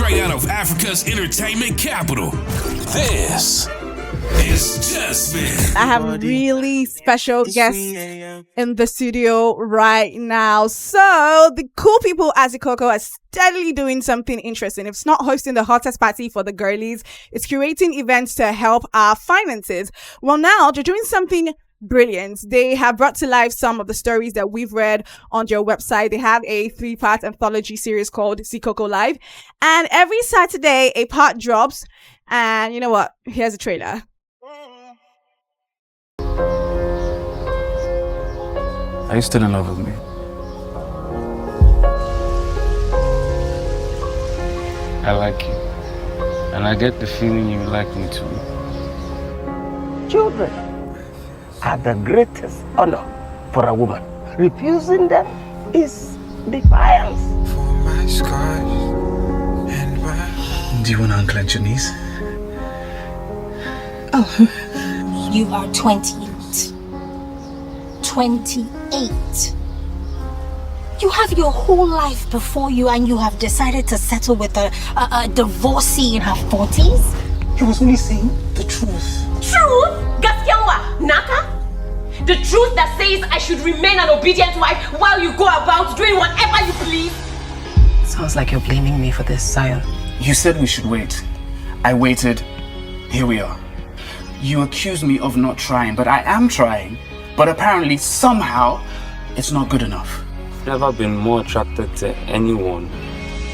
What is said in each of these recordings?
straight out of Africa's entertainment capital. This is Jasmine. I have really special guests in the studio right now. So the cool people at Zikoko are steadily doing something interesting. If it's not hosting the hottest party for the girlies, it's curating events to help our finances. Well, now they're doing something brilliant. They have brought to life some of the stories that we've read on your website. They have a 3-part anthology series called Zikoko Live. And every Saturday, a part drops. And you know what? Here's a trailer. Are you still in love with me? I like you. And I get the feeling you like me too. Children are the greatest honor for a woman. Refusing them is defiance. For my scars and my... Do you want to unclench your knees? Oh, you are 28. 28. You have your whole life before you and you have decided to settle with a divorcee in her 40s? He was only saying the truth. Truth? Gaskiawa, Naka? The truth that says I should remain an obedient wife while you go about doing whatever you please? Sounds like you're blaming me for this, Sire. You said we should wait. I waited. Here we are. You accuse me of not trying, but I am trying. But apparently, somehow, it's not good enough. I've never been more attracted to anyone.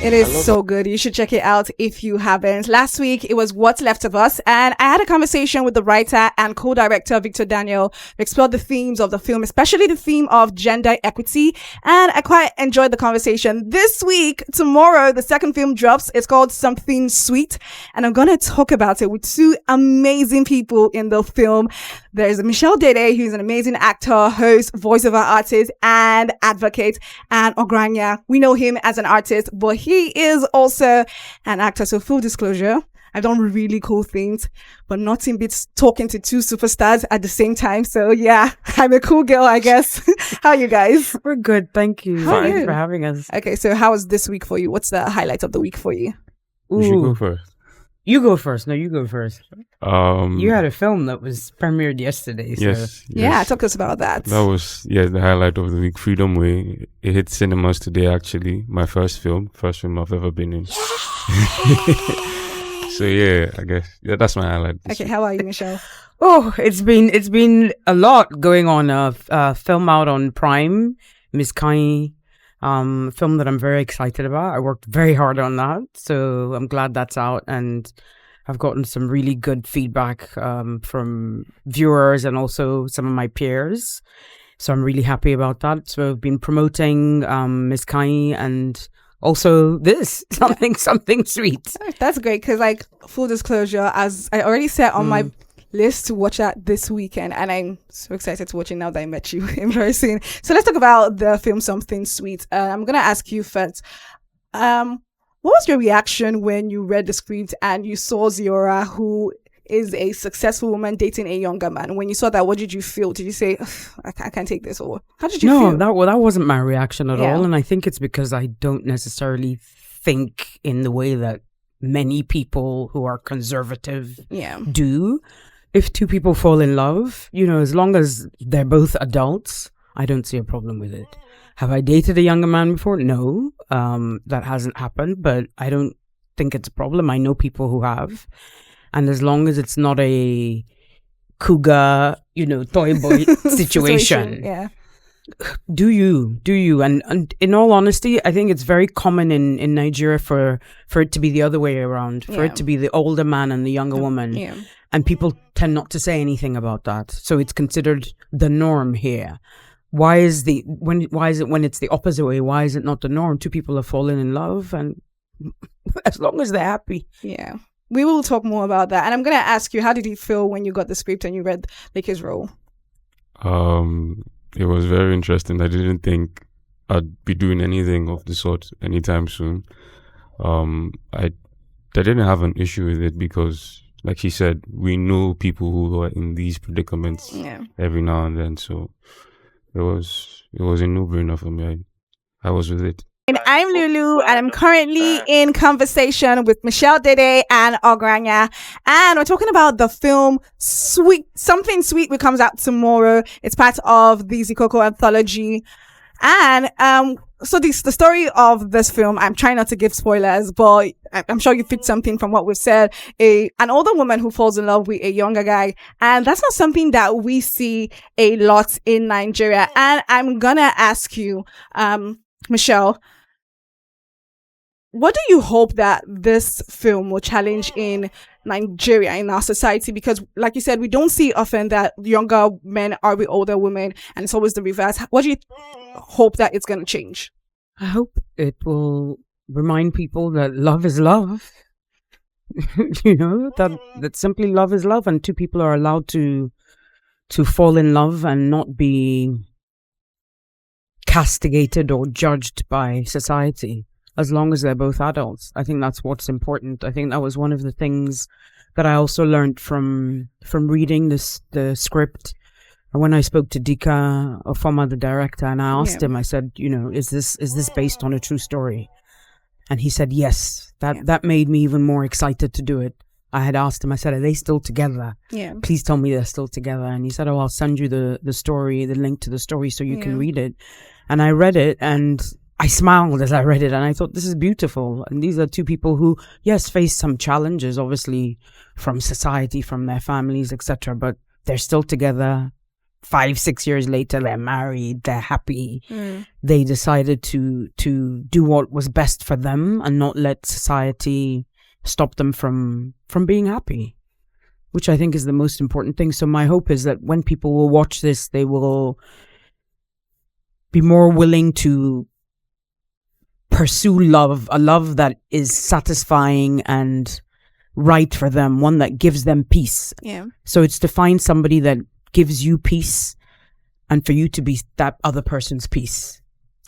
It is so good. You should check it out if you haven't. Last week, it was What's Left of Us, and I had a conversation with the writer and co-director Victor Daniel. We explored the themes of the film, especially the theme of gender equity, and I quite enjoyed the conversation. This week, tomorrow, the second film drops. It's called Something Sweet, and I'm going to talk about it with two amazing people in the film. There's Michelle Dede, who's an amazing actor, host, voiceover artist, and advocate, and Ogranya. We know him as an artist, but he is also an actor. So full disclosure, I've done really cool things, but nothing beats talking to two superstars at the same time. So yeah, I'm a cool girl, I guess. How are you guys? We're good. Thank you. Thanks for having us. Okay, so how was this week for you? What's the highlight of the week for you? You should go first. You go first. No, you go first. You had a film that was premiered yesterday. So. Yes. Yeah, talk to us about that. That was, the highlight of the week. Freedom Way. It hit cinemas today, actually. My first film I've ever been in. So yeah, I guess that's my highlight. Okay, how are you, Michelle? Oh, it's been a lot going on. Film out on Prime, Miss Kai. Film that I'm very excited about. I worked very hard on that, so I'm glad that's out, and I've gotten some really good feedback from viewers and also some of my peers. So I'm really happy about that. So I've been promoting Miss Kai and also this something sweet. That's great because, like, full disclosure, as I already said on my list to watch that this weekend, and I'm so excited to watch it now that I met you in person. So let's talk about the film Something Sweet. I'm gonna ask you first, what was your reaction when you read the script and you saw Ziora, who is a successful woman dating a younger man? When you saw that, what did you feel? Did you say, I can't take this, or how did you feel? No, that wasn't my reaction at all, and I think it's because I don't necessarily think in the way that many people who are conservative do. If two people fall in love, as long as they're both adults, I don't see a problem with it. Have I dated a younger man before? No, that hasn't happened, but I don't think it's a problem. I know people who have. And as long as it's not a cougar, toy boy situation. Do you? And in all honesty, I think it's very common in Nigeria for it to be the other way around, for it to be the older man and the younger woman. Yeah. And people tend not to say anything about that. So it's considered the norm here. Why is it when it's the opposite way? Why is it not the norm? Two people have fallen in love, and as long as they're happy. Yeah. We will talk more about that. And I'm going to ask you, how did you feel when you got the script and you read his role? It was very interesting. I didn't think I'd be doing anything of the sort anytime soon. I didn't have an issue with it because, like she said, we know people who are in these predicaments every now and then. So it was a no-brainer for me. I was with it. And I'm Lulu, and I'm currently in conversation with Michelle, Dede and Ogranya, and we're talking about the film Something Sweet, which comes out tomorrow. It's part of the Zikoko anthology, and so the story of this film, I'm trying not to give spoilers, but I'm sure you picked something from what we've said. An older woman who falls in love with a younger guy, and that's not something that we see a lot in Nigeria. And I'm gonna ask you, Michelle, what do you hope that this film will challenge in Nigeria, in our society? Because like you said, we don't see often that younger men are with older women, and it's always the reverse. What do you hope that it's going to change? I hope it will remind people that love is love. that simply love is love, and two people are allowed to fall in love and not be castigated or judged by society, as long as they're both adults. I think that's what's important. I think that was one of the things that I also learned from reading the script. And when I spoke to Dika Ofoma, the director, and I asked him, I said, is this based on a true story? And he said, yes. That made me even more excited to do it. I had asked him, I said, are they still together? Yeah. Please tell me they're still together. And he said, I'll send you the story, the link to the story so you can read it. And I read it, and I smiled as I read it, and I thought, this is beautiful. And these are two people who, yes, face some challenges, obviously, from society, from their families, etc. But they're still together. 5-6 years later, they're married, they're happy. They decided to do what was best for them and not let society stop them from being happy, which I think is the most important thing. So my hope is that when people will watch this, they will be more willing to pursue love, a love that is satisfying and right for them, one that gives them peace. Yeah. So it's to find somebody that gives you peace, and for you to be that other person's peace.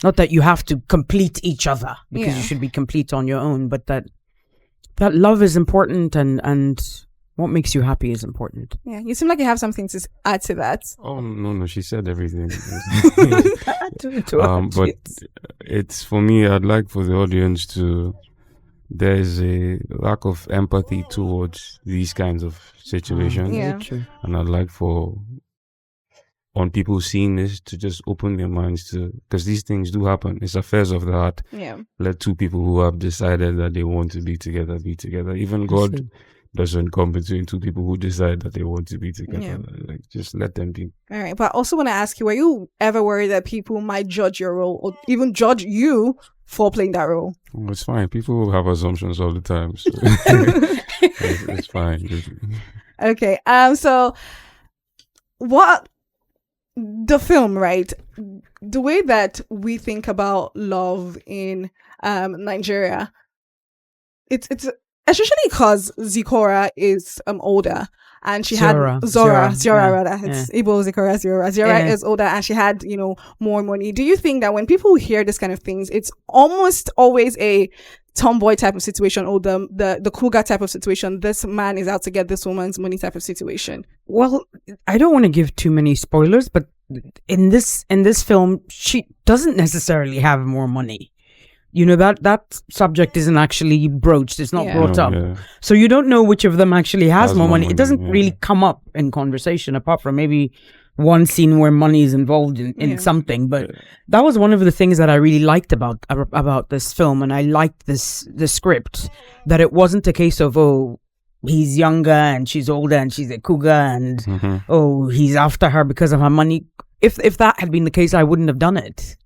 Not that you have to complete each other, because you should be complete on your own, but that love is important, and what makes you happy is important. Yeah, you seem like you have something to add to that. Oh, no, she said everything. But it's, for me, I'd like for the audience to, there's a lack of empathy towards these kinds of situations. And I'd like on people seeing this to just open their minds to, because these things do happen. It's affairs of the heart. Let two people who have decided that they want to be together. Even God doesn't come between two people who decide that they want to be together. Like, just let them be. All right, but I also want to ask you, were you ever worried that people might judge your role, or even judge you for playing that role? Well, it's fine. People have assumptions all the time, so it's fine. Okay. So what the film, right? The way that we think about love in Nigeria, it's especially because Zikora is older, and she Zora, had Zora rather. It's Igbo Zikora Zora. Zora is older, and she had more money. Do you think that when people hear this kind of things, it's almost always a tomboy type of situation, or the cool guy type of situation? This man is out to get this woman's money type of situation. Well, I don't want to give too many spoilers, but in this film, she doesn't necessarily have more money. That subject isn't actually broached. It's not brought up. So you don't know which of them actually has more money. It doesn't really come up in conversation, apart from maybe one scene where money is involved in something. But that was one of the things that I really liked about this film, and I liked the script, that it wasn't a case of, oh, he's younger and she's older and she's a cougar, and oh, he's after her because of her money. If that had been the case, I wouldn't have done it.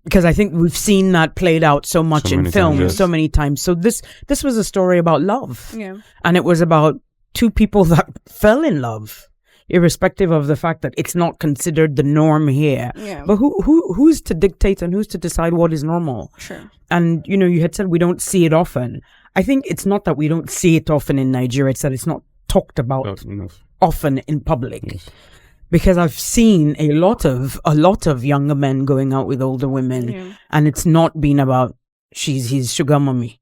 Because I think we've seen that played out so much in film, so many times. So this was a story about love, and it was about two people that fell in love, irrespective of the fact that it's not considered the norm here. But who's to dictate and who's to decide what is normal? Sure. And you had said we don't see it often. I think it's not that we don't see it often in Nigeria; it's that it's not talked about often in public. Because I've seen a lot of younger men going out with older women, and it's not been about she's his sugar mommy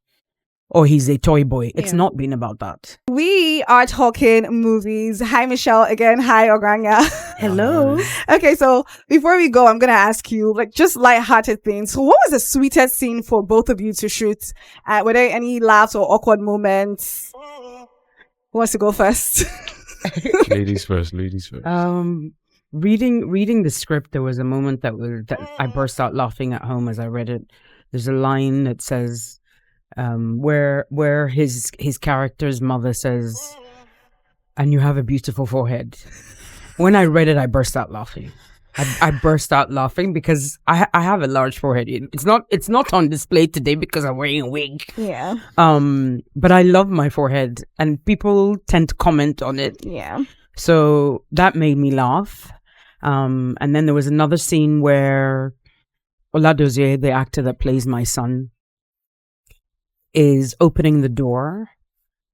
or he's a toy boy. It's not been about that. We are talking movies. Hi, Michelle again. Hi, Ogranya. Hello. Okay, so before we go, I'm gonna ask you like just light-hearted things. So, what was the sweetest scene for both of you to shoot? Were there any laughs or awkward moments? Who wants to go first? Ladies first. Reading the script, there was a moment that I burst out laughing at home as I read it. There's a line that says, where his character's mother says, "And you have a beautiful forehead." When I read it, I burst out laughing. I burst out laughing because I have a large forehead. It's not on display today because I'm wearing a wig. Yeah. But I love my forehead, and people tend to comment on it. Yeah. So that made me laugh. And then there was another scene where Oladozie, the actor that plays my son, is opening the door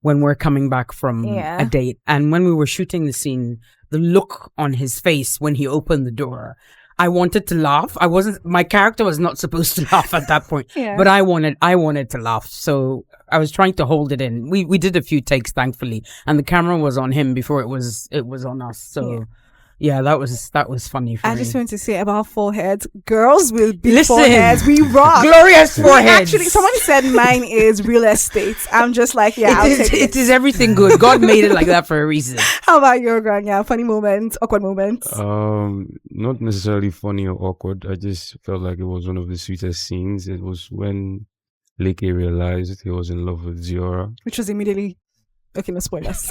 when we're coming back from a date. And when we were shooting the scene, the look on his face when he opened the door, I wanted to laugh. My character was not supposed to laugh at that point, but I wanted to laugh. So I was trying to hold it in. We did a few takes, thankfully, and the camera was on him before it was on us. So yeah, that was funny for me. I just want to say about foreheads. Girls with big foreheads, we rock. Glorious foreheads. Actually, someone said mine is real estate. I'm just like, it is everything good. God made it like that for a reason. How about you, Ogranya? Funny moments, awkward moments? Not necessarily funny or awkward. I just felt like it was one of the sweetest scenes. It was when Leke realized he was in love with Ziora. Which was immediately... Okay, no spoilers.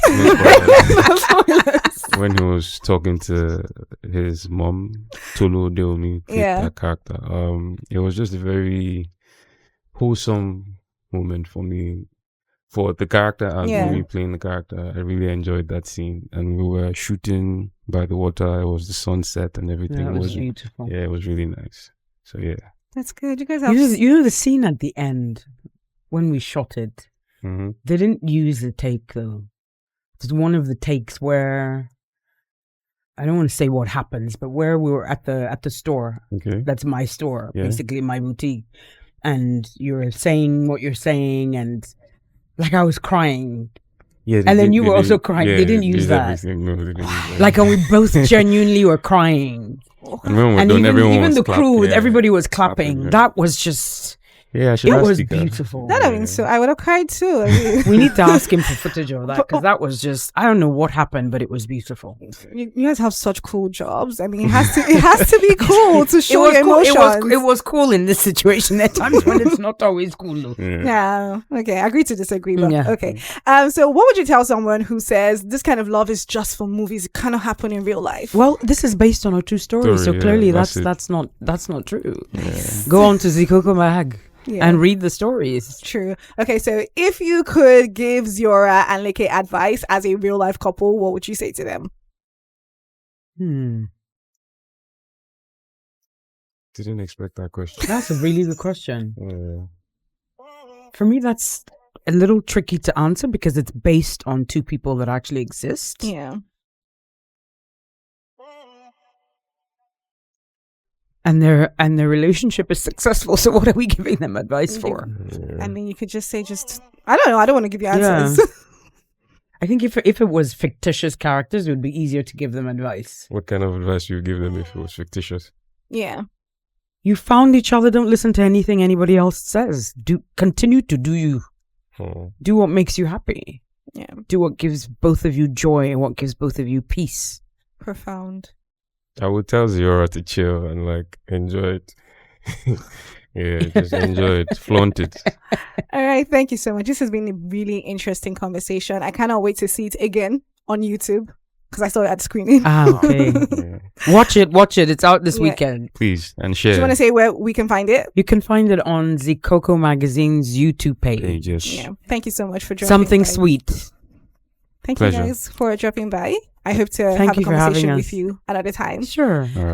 When he was talking to his mom, Tolu Deomi, that character. It was just a very wholesome moment for me. For the character and me playing the character, I really enjoyed that scene. And we were shooting by the water. It was the sunset and everything. Yeah, it was beautiful. Yeah, it was really nice. So yeah. That's good. You guys have... You know the scene at the end when we shot it? Mm-hmm. They didn't use the take though. It's one of the takes where I don't want to say what happens, but where we were at the store. Okay. That's my store, basically my boutique. And you're saying what you're saying, and like I was crying. Yeah, and then you were also crying. They didn't use that. No, they didn't use that. Like, and we both genuinely were crying. And even the crew, everybody was clapping. That was just... Yeah, it was beautiful. That I mean, so I would have cried too. I mean. We need to ask him for footage of that because that was just, I don't know what happened, but it was beautiful. You guys have such cool jobs. I mean, it has to be cool to show your emotions. It was cool in this situation. At times when it's not always cool. Though. Yeah. Okay. I agree to disagree, but okay. So what would you tell someone who says this kind of love is just for movies? It cannot happen in real life. Well, this is based on a true story, so clearly that's not true. Yeah. Go on to Zikoko Mag. And read the stories. True. Okay, so if you could give Ziora and Leke advice as a real life couple, what would you say to them? Didn't expect that question. That's a really good question. For me, that's a little tricky to answer because it's based on two people that actually exist. Yeah. And their relationship is successful. So what are we giving them advice for? I mean, you could just say, I don't know. I don't want to give you answers. Yeah. I think if it was fictitious characters, it would be easier to give them advice. What kind of advice would you give them if it was fictitious? Yeah. You found each other. Don't listen to anything anybody else says. Continue to do you. Do what makes you happy. Yeah. Do what gives both of you joy and what gives both of you peace. Profound. I would tell Ziora to chill and like enjoy it. Yeah, just enjoy it, flaunt it. All right, thank you so much. This has been a really interesting conversation. I cannot wait to see it again on YouTube because I saw it at the screening. Okay. Watch it. It's out this weekend. Please, and share. Do you want to say where we can find it? You can find it on Zikoko Magazine's YouTube page. Yeah. Thank you so much for dropping Something by. Sweet. Thank you guys for dropping by. I hope to have a conversation with you another time. Sure. All right.